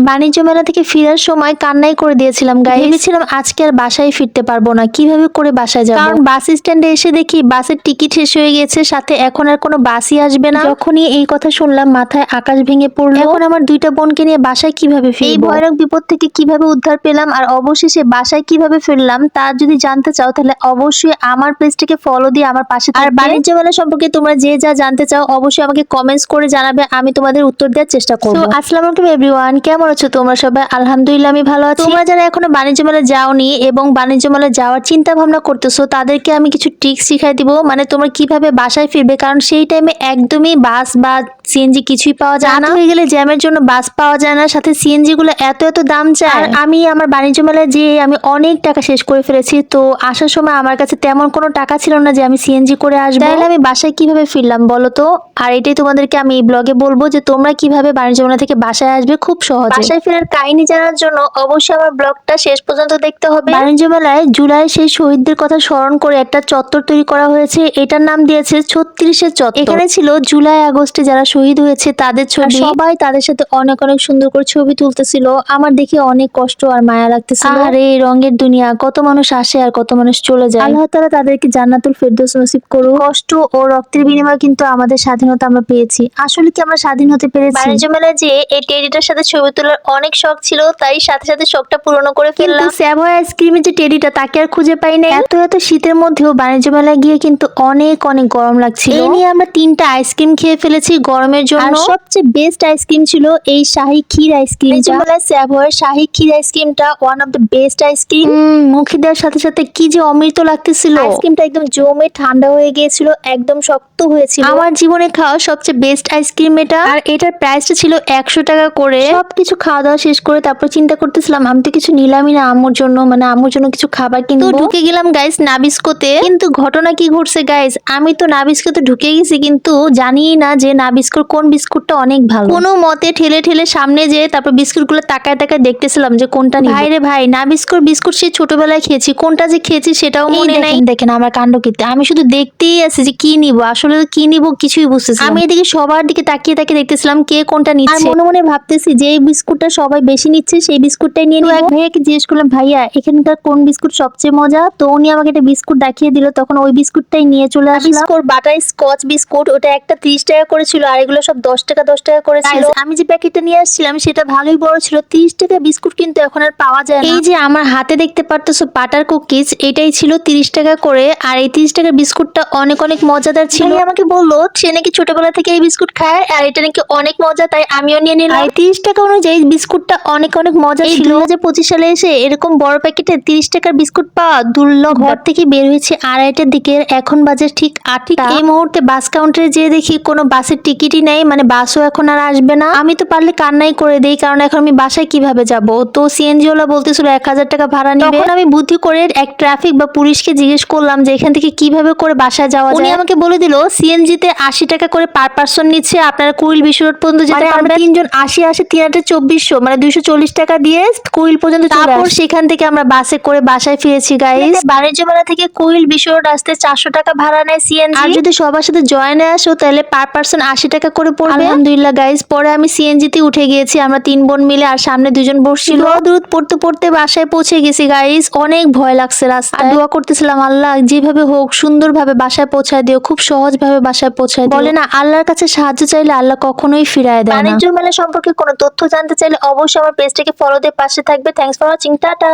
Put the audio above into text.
বাণিজ্য মেলা থেকে ফেরার সময় কান্নাই করে দিয়েছিলাম গাইস। ভেবেছিলাম আজকে আর বাসায় ফিরতে পারবো না, কিভাবে করে বাসায় যাব। কারণ বাস স্ট্যান্ডে এসে দেখি বাসের টিকিট শেষ হয়ে গেছে, সাথে এখন আর কোনো বাসই আসবে না। যখনই এই কথা শুনলাম মাথায় আকাশ ভেঙে পড়লো। এখন আমার দুইটা বোনকে নিয়ে বাসায় কিভাবে ফিরবো, এই ভয়ানক বিপদ থেকে কিভাবে উদ্ধার পেলাম আর অবশেষে বাসায় কিভাবে ফিরলাম তা যদি জানতে চাও তাহলে অবশ্যই আমার পেজটাকে ফলো দিয়ে আমার পাশে থাকবে। আর বাণিজ্য মেলা সম্পর্কে তোমরা যে যা জানতে চাও অবশ্যই আমাকে কমেন্টস করে জানাবে, আমি তোমাদের উত্তর দেওয়ার চেষ্টা করবো। আসসালামু আলাইকুম এভরিওয়ান, কেমন আছো তোমরা সবাই? আলহামদুলিল্লাহ আমি ভালো আছি। তোমরা যারা এখনো বাণিজ্য মেলা যাওনি এবং বাণিজ্য মেলা যাওয়ার চিন্তা ভাবনা করতেছো তাদেরকে আমি কিছু ট্রিক্স শিখাই দিব, মানে তোমরা কিভাবে বাসায় ফিরবে। কারণ সেই টাইমে একদমই বাস বা সিএনজি কিছুই পাওয়া যায় না, হয়ে গেলে জ্যামের জন্য বাস পাওয়া যায় না, সাথে সিএনজি গুলো এত এত দাম চায়। আর আমি আমার বাণিজ্য মেলায় যে আমি অনেক টাকা শেষ করে ফেলেছি, তো আসার সময় আমার কাছে তেমন কোনো টাকা ছিল না যে আমি সিএনজি করে আসবো। তাহলে আমি বাসায় কিভাবে ফিরলাম বলো তো? আর এটাই তোমাদেরকে আমি এই ব্লগে বলবো যে তোমরা কিভাবে বাণিজ্য মেলা থেকে বাসায় আসবে খুব সহজে। বাসায় ফেরার কাহিনী জানার জন্য অবশ্যই আমার ব্লগটা শেষ পর্যন্ত দেখতে হবে। বাণিজ্য মেলায় জুলাই সেই শহীদদের কথা স্মরণ করে একটা চত্বর তৈরি করা হয়েছে, এটার নাম দিয়েছে 36-এর চত্বর। এখানে ছিল জুলাই আগস্টে যারা শহীদ হয়েছে তাদের ছবি, সবাই তাদের সাথে অনেক অনেক সুন্দর করে ছবি তুলতেছিল। আমার দেখে অনেক কষ্ট আর মায়া লাগতেছিল। আর এই রঙের দুনিয়া, কত মানুষ আসে আর কত মানুষ চলে যায়। আল্লাহ তাআলা তাদেরকে জান্নাতুল ফেরদৌস নসিব করুক। কষ্ট ও রক্তের বিনিময়ে কিন্তু আমাদের স্বাধীনতা আমরা পেয়েছি। আসলে কি আমরা স্বাধীন হতে পেরেছি? বাণিজ্য মেলায় যে এই টেডিটার সাথে ছবি তোলার অনেক শখ ছিল, তাই সাথে সাথে শখটা পূরণ করে ফেললাম। কিন্তু স্যাভয় আইসক্রিমের যে টেডিটা তাকে আর খুঁজে পাই নাই। এত এত শীতের মধ্যেও বাণিজ্য মেলায় গিয়ে কিন্তু অনেক অনেক গরম লাগছিল। এই নিয়ে আমরা 3টা আইসক্রিম খেয়ে ফেলেছি গরমের জন্য। আর সবচেয়ে বেস্ট আইসক্রিম ছিল এই শাহী ক্ষীর আইসক্রিম। বাণিজ্য মেলায় স্যাভয়ের শাহী ক্ষীর আইসক্রিমটা one of the best ice cream. মুখে দেওয়ার সাথে সাথে কি যে অমৃত লাগতেছিল। আইসক্রিমটা একদম জমে ঠান্ডা হয়ে গিয়েছিল, একদম শক্ত হয়েছিল। আমার জীবনে খাওয়া সবচেয়ে বেস্ট আইসক্রিম এটা। আর এটার প্রাইসটা ছিল 100 টাকা করে। সবকিছু খাওয়া দাওয়া শেষ করে তারপর চিন্তা করতেছিলাম আমি তো কিছু নিলামই না আম্মুর জন্য, মানে আম্মুর জন্য কিছু খাবার কিনবো। তো ঢুকে গেলাম গাইস নাবিস্কোতে। কিন্তু ঘটনা কি ঘটছে গাইস, আমি তো নাবিস্কোতে ঢুকে গেছি কিন্তু জানিই না যে নাবিস্কোর কোন বিস্কুটটা অনেক ভালো। কোনো মতে ঠেলে ঠেলে সামনে যেয়ে তারপর বিস্কুটগুলো তাকায় তাকায় দেখতেছিলাম যে কোনটা নিব। ভাই রে ভাই, নাবিস্কোর বিস্কুট সেই ছোটবেলায় খেয়েছি, কোনটা যে খেয়েছি সেটাও মনে নাই। দেখেন আমার কাণ্ড কীর্তি, আমি শুধু দেখতেই আছি যে কি নিব, আসলে কি নিব কিছুই বুঝতেছি। আমি এদিকে সবার দিকে তাকিয়ে তাকিয়ে দেখতেছিলাম কে কোনটা নিচ্ছে। আর মনে মনে ভাবতেছি যে এই বিস্কুটটা সবাই বেশি নিচ্ছে সেই বিস্কুটটাই নিয়ে নিব। এক ভাইয়াকে জিজ্ঞেস করলাম ভাইয়া এখানকার কোন বিস্কুট সবচেয়ে মজা, তো উনি আমাকে একটা বিস্কুট দেখিয়ে দিল, তখন ওই বিস্কুটটাই নিয়ে চলে আসলাম। বিস্কুট বাটার স্কচ বিস্কুট, ওটা একটা 30 টাকা করেছিল আর এগুলো সব 10 টাকা 10 টাকা করেছিল। আমি যে প্যাকেটটা নিয়ে আসছিলাম সেটা ভালোই বড় ছিল। 30 টাকা বিস্কুট কিন্তু এখন আর পাওয়া যায় না। এই যে আমার হাতে দেখতে পারতেছো বাটার কুকিজ, এটাই ছিল 30 টাকা করে। আর এই 30 টাকার বিস্কুটটা অনেক অনেক মজাদার ছিল। আমাকে বললো সে নাকি ছোটবেলা থেকে এই বিস্কুট খায় আর এটা নাকি অনেক মজা, তাই আমিও নিয়ে নিলাম। 30 টাকা অনুযায়ী বিস্কুটটা অনেক অনেক মজা ছিল। 2025 সালে এসে এরকম বড় প্যাকেটে 30 টাকার বিস্কুট পাওয়া দুর্লভ। ঘর থেকে বের হয়েছে 2:30টার দিকে, এখন বাজে ঠিক 8টা। এই মুহূর্তে বাস কাউন্টারে যেয়ে দেখি কোনো বাসের টিকিটই নেই, মানে বাসও এখন আর আসবে না। আমি তো পারলে কান্নাই করে দেই, কারণ এখন আমি বাসায় কিভাবে যাব। তো সিএনজি ওলা বলতেছিল 1000 টাকা ভাড়া নিবে। তখন আমি বুদ্ধি করে এক ট্রাফিক বা পুলিশকে জিজ্ঞেস করলাম যে এখান থেকে কিভাবে করে বাসায় যাওয়া যায়। উনি আমাকে বলে দিল সিএনজিতে 80 টাকা করে পার পারসন নিচ্ছে, আপনারা কুইল বিশ্ব রোড পর্যন্ত যেতে পারবেন। 3 জন 80 80 3/2400 মানে 240 টাকা দিয়ে কুইল পর্যন্ত চলে আসে। তারপর সেখান থেকে আমরা বাসে করে বাসায় ফিরেছি গাইস। বাণিজ্য মেলা থেকে কুইল বিশ্ব রোড আসতে 400 টাকা ভাড়া নেয় সিএনজি। আর যদি সবার সাথে জয়েনে আসো তাহলে পার পারসন 80 টাকা করে পড়বে। আলহামদুলিল্লাহ গাইস, পরে আমি সিএনজিতে উঠে গিয়েছি, আমরা 3 বোন মিলে, আর সামনে 2 জন বসছিল। দূর পড়তে পড়তে বাসায় পৌঁছে গেছি গাইস। অনেক ভয় লাগছে রাস্তায়, দোয়া করতেছিলাম আল্লাহ যেভাবে হোক সুন্দরভাবে বাসায় পৌঁছায় দিও, খুব সহজভাবে বাসায় পৌঁছায় দিও। বলে না আল্লাহর কাছে সাহায্য চাইলে আল্লাহ কখনোই ফিরায় দেয় না। বাণিজ্য মেলা সম্পর্কে কোনো তথ্য জানতে চাইলে অবশ্যই আমার পেজটাকে ফলো দিয়ে পাশে থাকবে। Thanks for watching, tata.